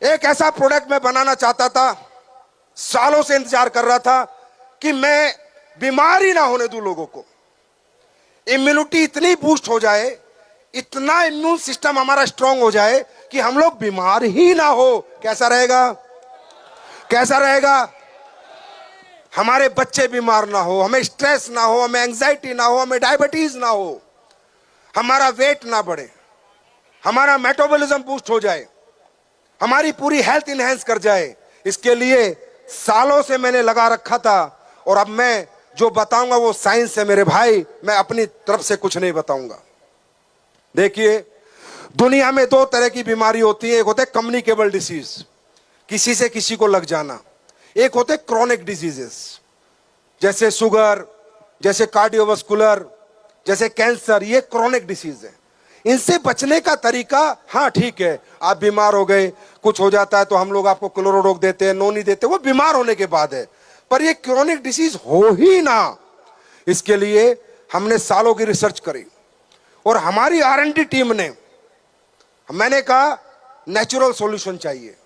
एक ऐसा प्रोडक्ट मैं बनाना चाहता था, सालों से इंतजार कर रहा था कि मैं बीमार ही ना होने दूं लोगों को। इम्यूनिटी इतनी बूस्ट हो जाए, इतना इम्यून सिस्टम हमारा स्ट्रांग हो जाए कि हम लोग बीमार ही ना हो। कैसा रहेगा? कैसा रहेगा? हमारे बच्चे बीमार ना हो, हमें स्ट्रेस ना हो, हमें एंजाइटी ना हो, हमें डायबिटीज ना हो, हमारा वेट ना बढ़े, हमारा मेटाबॉलिज्म बूस्ट हो जाए, हमारी पूरी हेल्थ इनहेंस कर जाए। इसके लिए सालों से मैंने लगा रखा था, और अब मैं जो बताऊंगा वो साइंस है मेरे भाई, मैं अपनी तरफ से कुछ नहीं बताऊंगा। देखिए, दुनिया में दो तरह की बीमारी होती है। एक होते हैं कम्युनिकेबल डिसीज, किसी से किसी को लग जाना। एक होते क्रोनिक डिजीजेस, जैसे शुगर, जैसे कार्डियोवास्कुलर, जैसे कैंसर। ये क्रोनिक डिसीज है। इनसे बचने का तरीका, हाँ ठीक है, आप बीमार हो गए, कुछ हो जाता है तो हम लोग आपको क्लोरोडॉक देते हैं, नोनी देते हैं, वो बीमार होने के बाद है। पर ये क्रोनिक डिसीज हो ही ना, इसके लिए हमने सालों की रिसर्च करी, और हमारी R&D टीम ने, मैंने कहा नेचुरल सॉल्यूशन चाहिए।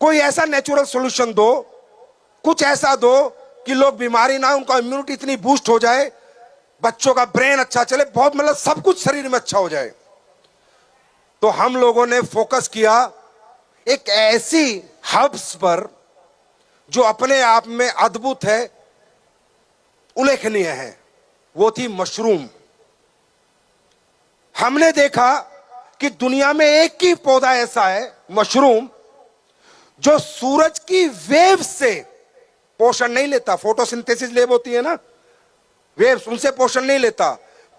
कोई ऐसा नेचुरल सॉल्यूशन दो, कुछ ऐसा दो कि लोग बीमारी ना, उनका इम्यूनिटी इतनी बूस्ट हो जाए, बच्चों का ब्रेन अच्छा चले, बहुत मतलब सब कुछ शरीर में अच्छा हो जाए। तो हम लोगों ने फोकस किया एक ऐसी हर्ब्स पर जो अपने आप में अद्भुत है, उल्लेखनीय है। वो थी मशरूम। हमने देखा कि दुनिया में एक ही पौधा ऐसा है, मशरूम, जो सूरज की वेव से पोषण नहीं लेता। फोटोसिंथेसिस वेव होती है ना, वेव्स, उनसे पोषण नहीं लेता।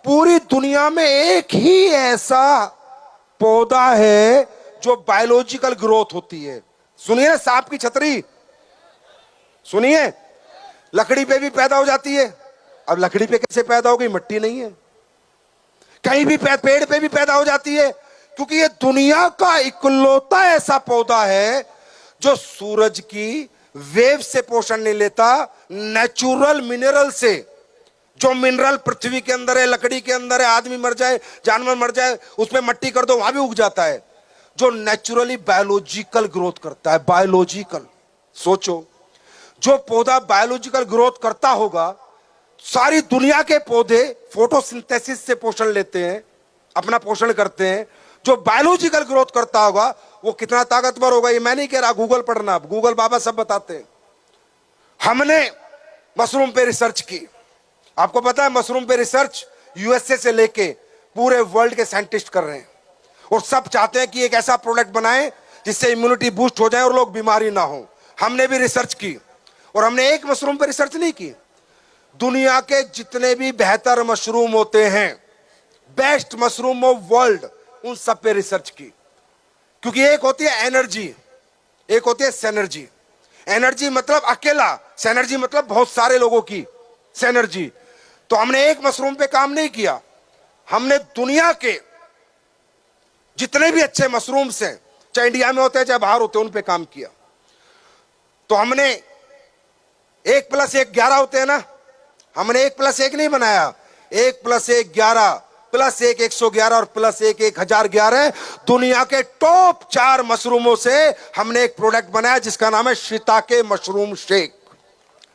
पूरी दुनिया में एक ही ऐसा पौधा है जो बायोलॉजिकल ग्रोथ होती है। सुनिए, सांप की छतरी सुनिए, लकड़ी पे भी पैदा हो जाती है। अब लकड़ी पे कैसे पैदा हो गई? मिट्टी नहीं है। कहीं भी पेड़ पे भी पैदा हो जाती है, क्योंकि ये दुनिया का इकलौता ऐसा पौधा है जो सूरज की वेव से पोषण नहीं लेता, नेचुरल मिनरल से। जो मिनरल पृथ्वी के अंदर है, लकड़ी के अंदर है, आदमी मर जाए, जानवर मर जाए, उसमें मट्टी कर दो, वहां भी उग जाता है। जो नेचुरली बायोलॉजिकल ग्रोथ करता है, बायोलॉजिकल। सोचो, जो पौधा बायोलॉजिकल ग्रोथ करता होगा, सारी दुनिया के पौधे फोटोसिंथेसिस से पोषण लेते हैं, अपना पोषण करते हैं। जो बायोलॉजिकल ग्रोथ करता होगा वो कितना ताकतवर होगा, ये मैं नहीं कह रहा, गूगल पढ़ना, गूगल बाबा सब बताते हैं। हमने मशरूम पे रिसर्च की। आपको पता है, मशरूम पे रिसर्च USA से लेके पूरे वर्ल्ड के साइंटिस्ट कर रहे हैं, और सब चाहते हैं कि एक ऐसा प्रोडक्ट बनाएं जिससे इम्यूनिटी बूस्ट हो जाए और लोग बीमारी ना हो। हमने भी रिसर्च की, और हमने एक मशरूम पे रिसर्च नहीं की, दुनिया के जितने भी बेहतर मशरूम होते हैं, बेस्ट मशरूम ऑफ वर्ल्ड, उन सब पे रिसर्च की। क्योंकि एक होती है एनर्जी, एक होती है सिनर्जी। एनर्जी मतलब अकेला, सिनर्जी मतलब बहुत सारे लोगों की सिनर्जी। तो हमने एक मशरूम पे काम नहीं किया, हमने दुनिया के जितने भी अच्छे मशरूम्स हैं, चाहे इंडिया में होते हैं चाहे बाहर होते हैं, उन पे काम किया। तो हमने 1+1 11 होते हैं ना, हमने 1+1 नहीं बनाया, 1+1 11, +1 111 और +1 1011। दुनिया के टॉप 4 मशरूमों से हमने एक प्रोडक्ट बनाया जिसका नाम है शिताके मशरूम शेक।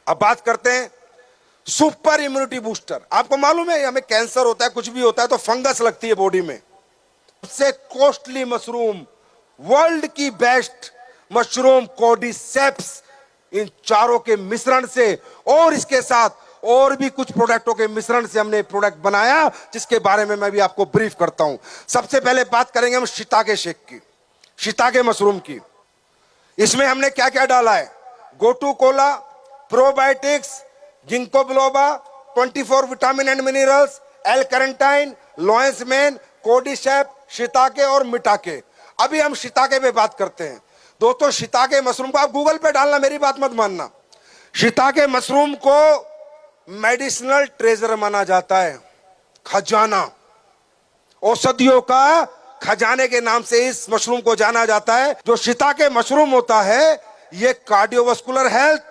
अब बात करते हैं सुपर इम्यूनिटी बूस्टर। आपको मालूम है, हमें कैंसर होता है, कुछ भी होता है तो फंगस लगती है बॉडी में। सबसे कॉस्टली मशरूम, वर्ल्ड की बेस्ट मशरूम कोर्डिसेप्स, इन चारों के मिश्रण से और इसके साथ और भी कुछ प्रोडक्टों के मिश्रण से हमने प्रोडक्ट बनाया, जिसके बारे में मैं भी आपको ब्रीफ करता हूं। सबसे पहले बात करेंगे हम शिताके शेक की, शिताके मशरूम की। इसमें हमने क्या क्या डाला है? Gotu kola, probiotics, ginkgo biloba, 24 vitamin and minerals, L carnitine, lion's mane, cordyceps, shiitake और मिटाके। अभी हम शिताके पे बात करते हैं। दोस्तों, शिताके मशरूम को आप गूगल पे डालना, मेरी बात मत मानना। शिताके मशरूम को मेडिसिनल ट्रेजर माना जाता है, खजाना, औषधियों का खजाने के नाम से इस मशरूम को जाना जाता है। जो शिताके मशरूम होता है, ये कार्डियोवास्कुलर हेल्थ,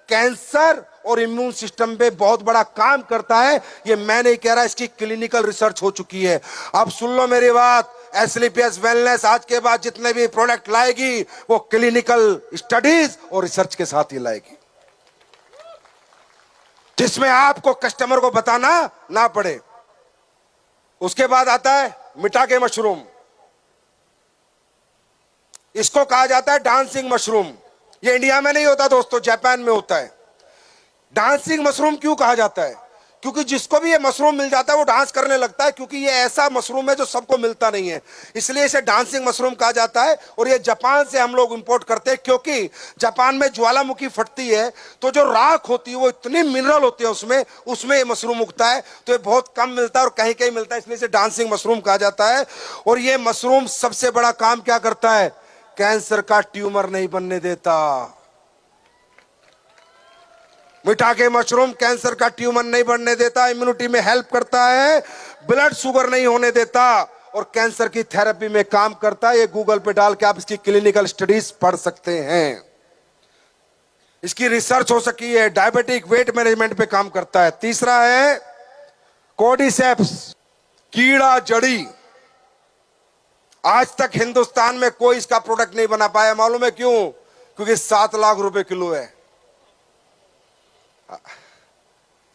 कैंसर और इम्यून सिस्टम पे बहुत बड़ा काम करता है। ये मैं नहीं कह रहा, इसकी क्लिनिकल रिसर्च हो चुकी है। अब सुन लो मेरी बात, एसलीपीएस वेलनेस आज के बाद जितने भी प्रोडक्ट लाएगी वो क्लिनिकल स्टडीज और रिसर्च के साथ ही लाएगी, जिसमें आपको कस्टमर को बताना ना पड़े। उसके बाद आता है मिटाके मशरूम। इसको कहा जाता है डांसिंग मशरूम। ये इंडिया में नहीं होता दोस्तों, जापान में होता है। डांसिंग मशरूम क्यों कहा जाता है? क्योंकि जिसको भी ये मशरूम मिल जाता है वो डांस करने लगता है, क्योंकि ये ऐसा मशरूम है जो सबको मिलता नहीं है, इसलिए इसे डांसिंग मशरूम कहा जाता है। और ये जापान से हम लोग इंपोर्ट करते हैं, क्योंकि जापान में ज्वालामुखी फटती है तो जो राख होती है वो इतनी मिनरल होती है उसमें ये मशरूम उगता है, तो ये बहुत कम मिलता है और कहीं कहीं मिलता है, इसलिए इसे डांसिंग मशरूम कहा जाता है। और ये मशरूम सबसे बड़ा काम क्या करता है? कैंसर का ट्यूमर नहीं बनने देता। मिठाके मशरूम कैंसर का ट्यूमर नहीं बनने देता, इम्यूनिटी में हेल्प करता है, ब्लड शुगर नहीं होने देता और कैंसर की थेरेपी में काम करता है। ये गूगल पे डाल के आप इसकी क्लिनिकल स्टडीज पढ़ सकते हैं, इसकी रिसर्च हो सकी है, डायबिटिक वेट मैनेजमेंट पे काम करता है। तीसरा है कोर्डिसेप्स, कीड़ा जड़ी। आज तक हिंदुस्तान में कोई इसका प्रोडक्ट नहीं बना पाया, मालूम है क्यों? क्योंकि 7 लाख रुपए किलो है।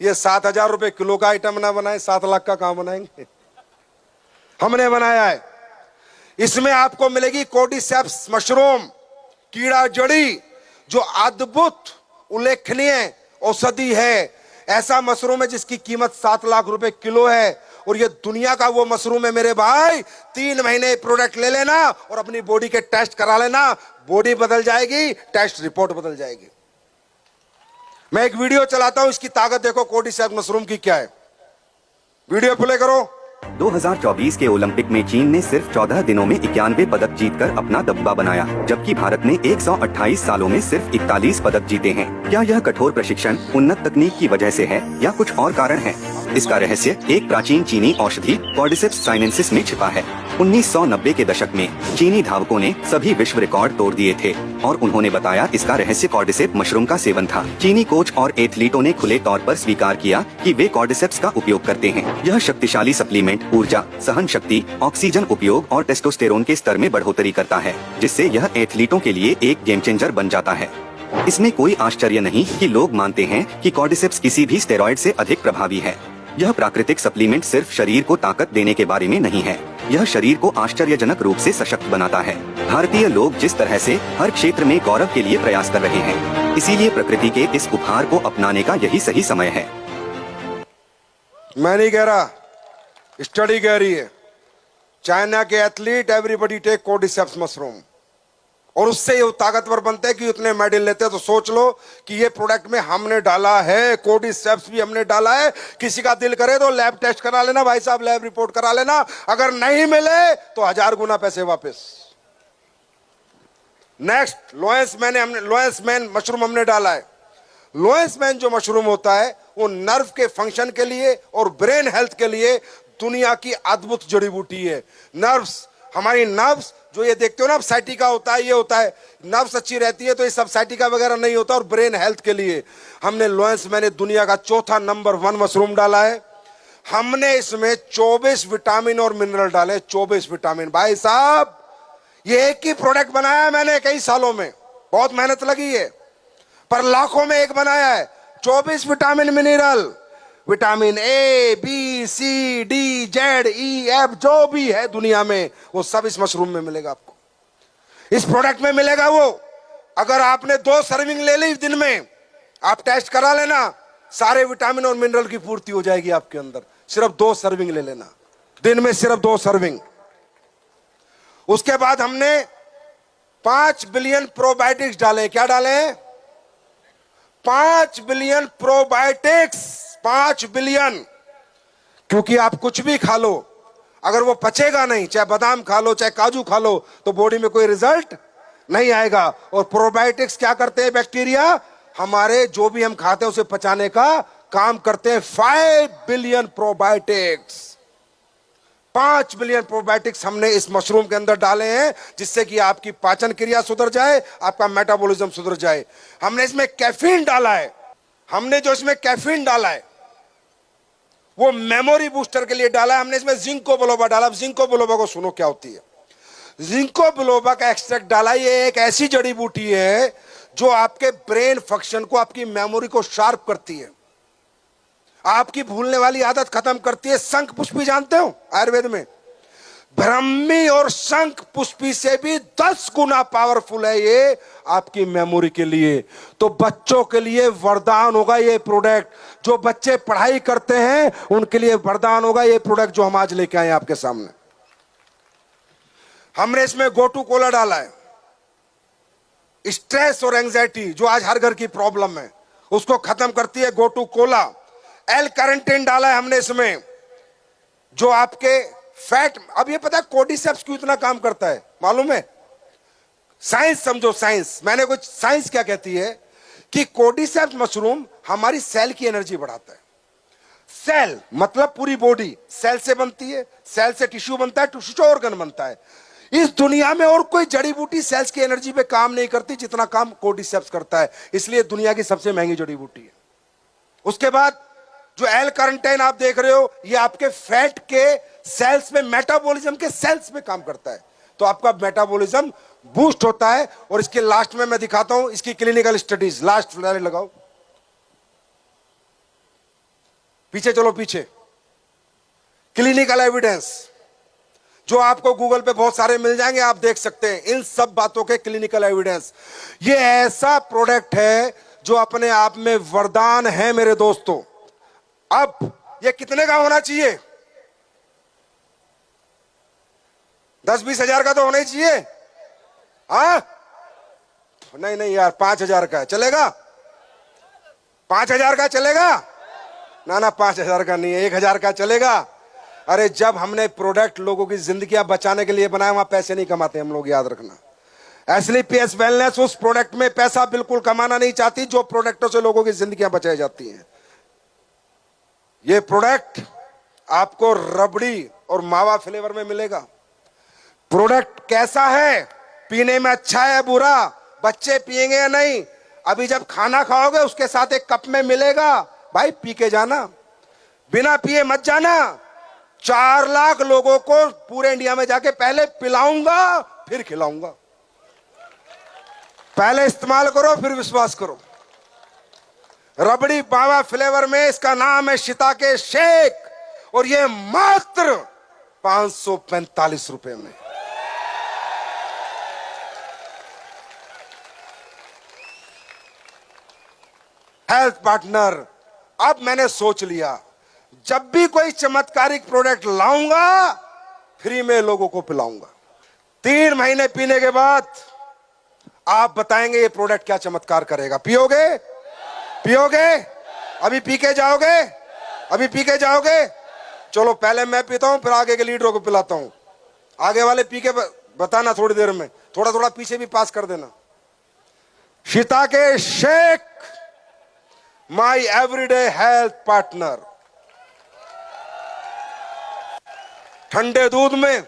ये 7,000 रुपए किलो का आइटम ना बनाए, 7 लाख का कहां बनाएंगे? हमने बनाया है। इसमें आपको मिलेगी कोर्डिसेप्स मशरूम, कीड़ा जड़ी, जो अद्भुत उल्लेखनीय औषधि है। ऐसा मशरूम है जिसकी कीमत 7 लाख रुपए किलो है और ये दुनिया का वो मशरूम है मेरे भाई। 3 महीने प्रोडक्ट ले लेना और अपनी बॉडी के टेस्ट करा लेना, बॉडी बदल जाएगी, टेस्ट रिपोर्ट बदल जाएगी। मैं एक वीडियो चलाता हूं, इसकी ताकत देखो कोर्डिसेप्स मशरूम की क्या है। वीडियो प्ले करो। 2024 के ओलंपिक में चीन ने सिर्फ 14 दिनों में 91 पदक जीतकर अपना दबदबा बनाया, जबकि भारत ने 128 सालों में सिर्फ 41 पदक जीते हैं। क्या यह कठोर प्रशिक्षण, उन्नत तकनीक की वजह से है या कुछ और कारण है? इसका रहस्य एक प्राचीन चीनी औषधि कॉर्डिसेप्स साइनेंसिस में छिपा है। 1990 के दशक में चीनी धावकों ने सभी विश्व रिकॉर्ड तोड़ दिए थे और उन्होंने बताया इसका रहस्य कॉर्डिसेप्स मशरूम का सेवन था। चीनी कोच और एथलीटों ने खुले तौर पर स्वीकार किया कि वे कॉर्डिसेप्स का उपयोग करते हैं। यह शक्तिशाली सप्लीमेंट ऊर्जा, सहन शक्ति, ऑक्सीजन उपयोग और टेस्टोस्टेरोन के स्तर में बढ़ोतरी करता है, जिससे यह एथलीटों के लिए एक गेम चेंजर बन जाता है। इसमें कोई आश्चर्य नहीं कि लोग मानते हैं कि कॉर्डिसेप्स किसी भी स्टेरॉइड से अधिक प्रभावी है। यह प्राकृतिक सप्लीमेंट सिर्फ शरीर को ताकत देने के बारे में नहीं है, यह शरीर को आश्चर्यजनक रूप से सशक्त बनाता है। भारतीय लोग जिस तरह से हर क्षेत्र में गौरव के लिए प्रयास कर रहे हैं, इसीलिए प्रकृति के इस उपहार को अपनाने का यही सही समय है। मैं नहीं कह रहा, स्टडी कह रही है। चाइना के एथलीट एवरीबॉडी टेक कोर्डिसेप्स मशरूम और उससे ये ताकतवर बनते हैं कि उतने मेडल लेते हैं। तो सोच लो कि ये प्रोडक्ट में हमने डाला है, कोर्डिसेप्स भी हमने डाला है। किसी का दिल करे तो लैब टेस्ट करा लेना भाई साहब, लैब रिपोर्ट करा लेना। अगर नहीं मिले तो 1000 गुना पैसे वापस। नेक्स्ट लोएंस मैन मशरूम हमने डाला है। लोएंस मैन जो मशरूम होता है वो नर्व के फंक्शन के लिए और ब्रेन हेल्थ के लिए दुनिया की अद्भुत जड़ी बूटी है। नर्व्स, हमारी नर्व्स जो ये देखते हो ना, साइटिका होता है, ये होता है, नर्व्स अच्छी रहती है तो ये सब साइटिका वगैरह नहीं होता। और ब्रेन हेल्थ के लिए हमने लोएंस मैंने दुनिया का चौथा नंबर 1 मशरूम डाला है। हमने इसमें 24 विटामिन और मिनरल डाले, 24 विटामिन। भाई साहब ये एक ही प्रोडक्ट बनाया है मैंने कई सालों में, बहुत मेहनत लगी है, पर लाखों में एक बनाया है। 24 vitamin mineral, vitamin A, B, C, D, Z, E, F, जो भी है दुनिया में वो सब इस मशरूम में मिलेगा आपको, इस प्रोडक्ट में मिलेगा। वो अगर आपने 2 सर्विंग ले ली दिन में, आप टेस्ट करा लेना, सारे विटामिन और मिनरल की पूर्ति हो जाएगी आपके अंदर। सिर्फ 2 सर्विंग ले लेना दिन में, सिर्फ 2 सर्विंग। उसके बाद हमने 5 बिलियन प्रोबायोटिक्स डाले। क्या डाले? 5 बिलियन प्रोबायोटिक्स, 5 बिलियन। क्योंकि आप कुछ भी खा लो, अगर वो पचेगा नहीं, चाहे बादाम खा लो, चाहे काजू खा लो, तो बॉडी में कोई रिजल्ट नहीं आएगा। और प्रोबायोटिक्स क्या करते हैं? बैक्टीरिया हमारे जो भी हम खाते हैं उसे पचाने का काम करते हैं। 5 बिलियन प्रोबायोटिक्स, 5 बिलियन प्रोबायोटिक्स हमने इस मशरूम के अंदर डाले हैं, जिससे कि आपकी पाचन क्रिया सुधर जाए, आपका मेटाबॉलिज्म सुधर जाए। हमने इसमें कैफीन डाला है। हमने जो इसमें कैफीन डाला है वो मेमोरी बूस्टर के लिए डाला है हमने, इसमें जिंको बिलोबा डाला। अब जिंको बिलोबा को सुनो क्या होती है। जिंको बिलोबा का एक्सट्रैक्ट डाला। ये एक ऐसी जड़ी बूटी है जो आपके ब्रेन फंक्शन को, आपकी मेमोरी को शार्प करती है, आपकी भूलने वाली आदत खत्म करती है। शंख पुष्पी जानते हो आयुर्वेद में, ब्रह्मी और शंख पुष्पी से भी 10 गुना पावरफुल है ये आपकी मेमोरी के लिए। तो बच्चों के लिए वरदान होगा ये प्रोडक्ट। जो बच्चे पढ़ाई करते हैं उनके लिए वरदान होगा ये प्रोडक्ट जो हम आज लेके आए आपके सामने। हमने इसमें गोटू कोला डाला है। स्ट्रेस और एंजाइटी जो आज हर घर की प्रॉब्लम है उसको खत्म करती है गोटू कोला। एल कैरेंटीन डाला है हमने इसमें, जो आपके फैट, अब ये पता है कोर्डिसेप्स क्यों इतना काम करता है मालूम है? साइंस समझो, साइंस। मैंने कुछ साइंस क्या कहती है कि कोर्डिसेप्स मशरूम हमारी सेल की एनर्जी बढ़ाता है। सेल मतलब पूरी बॉडी सेल से बनती है, सेल से टिश्यू बनता है, टिश्यू से ऑर्गन बनता है। इस दुनिया में और कोई जड़ी बूटी सेल्स की एनर्जी पे काम नहीं करती जितना काम कोर्डिसेप्स करता है, इसलिए दुनिया की सबसे महंगी जड़ी बूटी है। उसके बाद जो एल कैरेंटीन आप देख रहे हो, ये आपके फैट के सेल्स में, मेटाबॉलिज्म के सेल्स में काम करता है, तो आपका मेटाबॉलिज्म बूस्ट होता है। और इसके लास्ट में मैं दिखाता हूं इसकी क्लिनिकल स्टडीज। लास्ट फ्लैश लगाओ, पीछे चलो पीछे। क्लिनिकल एविडेंस जो आपको गूगल पे बहुत सारे मिल जाएंगे, आप देख सकते हैं इन सब बातों के क्लिनिकल एविडेंस। ये ऐसा प्रोडक्ट है जो अपने आप में वरदान है मेरे दोस्तों। अब ये कितने का होना चाहिए? 10-20 हजार का तो होना ही चाहिए। हाँ नहीं नहीं यार, 5,000 का चलेगा? 5,000 का चलेगा? ना ना, 5,000 का नहीं है, 1,000 का चलेगा। अरे जब हमने प्रोडक्ट लोगों की जिंदगियां बचाने के लिए बनाया, वहां पैसे नहीं कमाते हम लोग, याद रखना। एसलीपीएस वेलनेस उस प्रोडक्ट में पैसा बिल्कुल कमाना नहीं चाहती जो प्रोडक्टों से लोगों की जिंदगियां बचाई जाती हैं। ये प्रोडक्ट आपको रबड़ी और मावा फ्लेवर में मिलेगा। प्रोडक्ट कैसा है? पीने में अच्छा है बुरा? बच्चे पिएंगे या नहीं? अभी जब खाना खाओगे उसके साथ एक कप में मिलेगा, भाई पी के जाना, बिना पिए मत जाना। 4 लाख लोगों को पूरे इंडिया में जाके पहले पिलाऊंगा फिर खिलाऊंगा। पहले इस्तेमाल करो फिर विश्वास करो। रबड़ी मावा फ्लेवर में, इसका नाम है शिताके शेक, और ये मात्र 545 रुपए में। हेल्थ पार्टनर, अब मैंने सोच लिया जब भी कोई चमत्कारिक प्रोडक्ट लाऊंगा फ्री में लोगों को पिलाऊंगा। 3 महीने पीने के बाद आप बताएंगे ये प्रोडक्ट क्या चमत्कार करेगा। पियोगे? पियोगे? अभी पी के जाओगे? अभी पी के जाओगे? चलो पहले मैं पीता हूं, फिर आगे के लीडरों को पिलाता हूं। आगे वाले पी के बताना थोड़ी देर में, थोड़ा थोड़ा पीछे भी पास कर देना। शिताके शेक, माई एवरीडे हेल्थ पार्टनर। ठंडे दूध में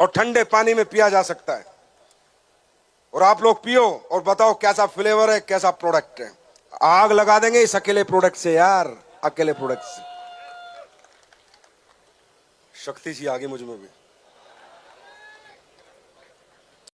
और ठंडे पानी में पिया जा सकता है। और आप लोग पियो और बताओ कैसा फ्लेवर है, कैसा प्रोडक्ट है। आग लगा देंगे इस अकेले प्रोडक्ट से यार, अकेले प्रोडक्ट से। शक्ति सी आ गई मुझ में भी।